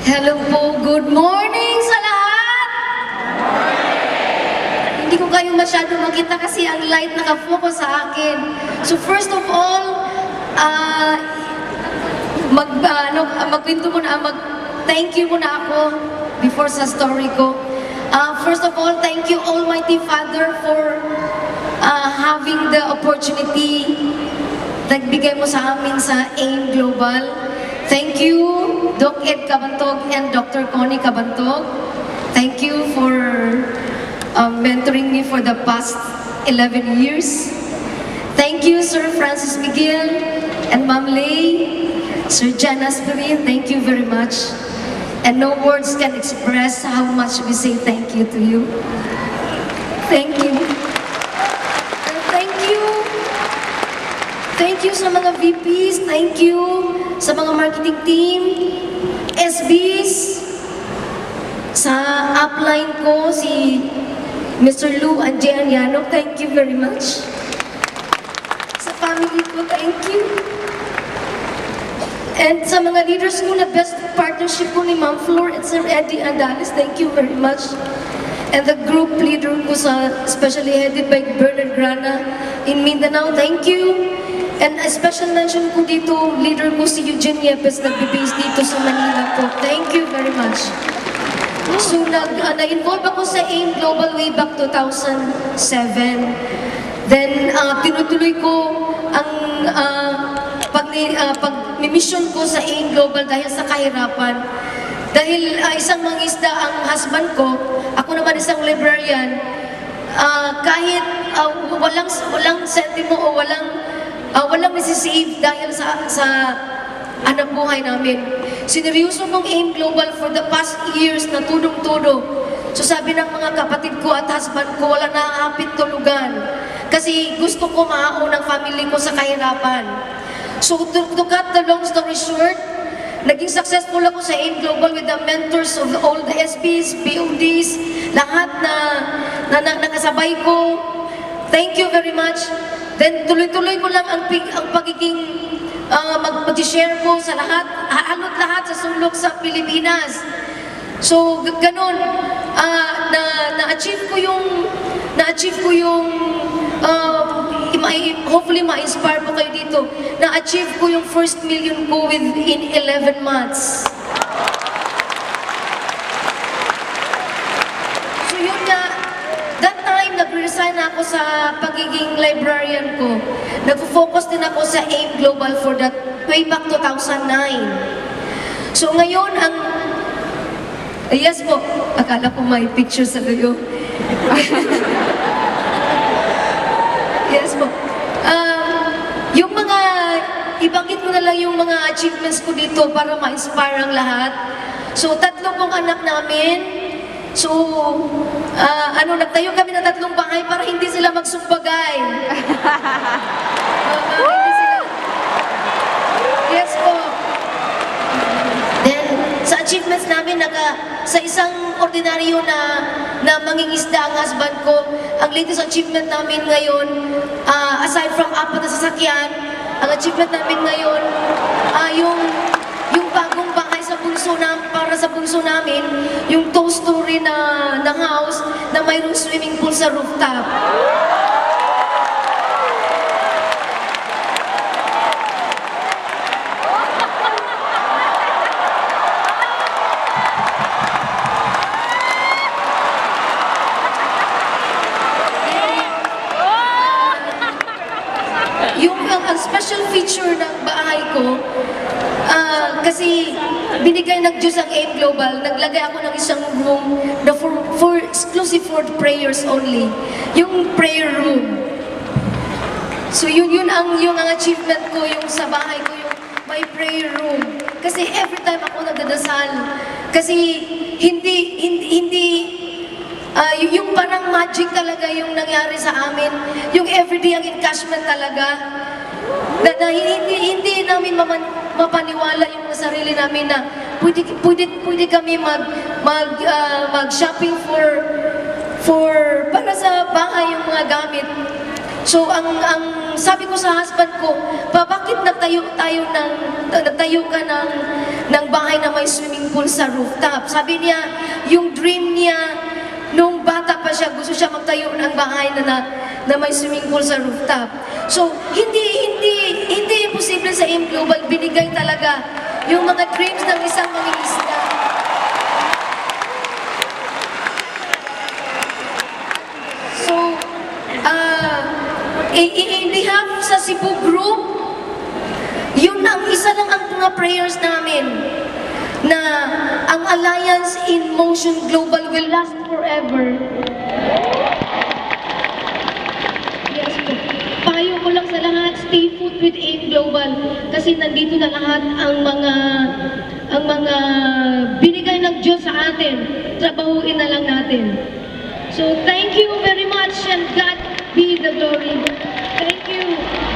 Hello po, good morning sa lahat! Hindi ko kayo masyado makita kasi ang light nakafocus sa akin. So first of all, thank you muna ako before sa story ko. First of all, thank you Almighty Father for having the opportunity nagbigay mo sa amin sa AIM Global. Thank you, Doc Ed Cabantog and Dr. Connie Cabantog. Thank you for mentoring me for the past 11 years. Thank you, Sir Francis Miguel and Ma'am Lay, Sir Jan Aspirin, thank you very much. And no words can express how much we say thank you to you. Thank you. And thank you sa mga VPs, thank you sa mga marketing team, SBs, sa upline ko, si Mr. Lou and Jan Yanok, thank you very much. Sa family ko, thank you. And sa mga leaders ko na best partnership ko ni Ma'am Flor at Sir Eddie Andalis, thank you very much. And the group leader ko especially headed by Bernard Grana in Mindanao, thank you. And a special mention ko dito, leader ko si Eugene Yepes, nagbe-base dito sa Manila po. Thank you very much. So, na-involve ako sa AIM Global way back 2007. Then, tinutuloy ko ang pag-mission ko sa AIM Global dahil sa kahirapan. Dahil isang mangisda ang husband ko, ako naman isang librarian, kahit walang sentimo o walang nasisave dahil sa anak buhay namin. Sineryoso kong AIM Global for the past years na tudong-tudo. So sabi ng mga kapatid ko at husband ko, wala nakakapit tulugan. Kasi gusto ko maaon ang family ko sa kahirapan. So to cut the long story short, naging successful ako sa AIM Global with the mentors of all the SPs, PODs, lahat na nakasabay ko. Thank you very much. Then tuloy-tuloy ko lang ang pagiging mag-share ko sa lahat sa sulok sa Pilipinas. So ganun, na-achieve ko yung hopefully ma-inspire po kayo dito. Na-achieve ko yung first million ko within 11 months. So yun nga, that time nag-resign ako sa pagiging librarian ko. Nag-focus din ako sa AIM Global for that way back 2009. So ngayon yes po, akala ko may picture sa duyo. Yes po. Yung mga, ibanggit mo na lang yung mga achievements ko dito para ma-inspire ang lahat. So, 3 pong anak namin. So, nagtayo kami ng 3 bahay para hindi sila magsumbagay. Yes po. Then, sa achievements namin, sa isang ordinaryo na mangingisda ang husband ko, ang latest achievement namin ngayon, aside from 4 na sasakyan, ang achievement namin ngayon, yung bagong bahay sa bunso para sa bunso namin, yung 2-story na house na mayroong swimming pool sa rooftop. Ang special feature ng bahay ko, kasi binigay ng Diyos ang AIM Global, naglagay ako ng isang room na exclusive for prayers only. Yung prayer room. So yun ang achievement ko, yung sa bahay ko, yung may prayer room. Kasi every time ako nagdadasal, kasi yung parang magic talaga yung nangyari sa amin. Yung everyday ang encashment talaga. Na hindi namin mapaniwala yung sarili namin na pwede kami mag-shopping para sa bahay yung mga gamit. So ang sabi ko sa husband ko, bakit nagtayo ka ng bahay na may swimming pool sa rooftop? Sabi niya, yung dream niya, nung bata pa siya, gusto siya magtayo ng bahay na may swimming pool sa rooftop. So, hindi imposible sa AIM Global, binigay talaga yung mga dreams ng isang mangingisda. So, in behalf sa Cebu Group, yun ang isa lang ang mga prayers namin na ang Alliance in Motion Global will last forever. Yes po. Payo ko lang sa lahat, stay put with AIM Global kasi nandito na lahat ang mga binigay ng Diyos sa atin. Trabahuin na lang natin. So thank you very much and God be the glory. Thank you.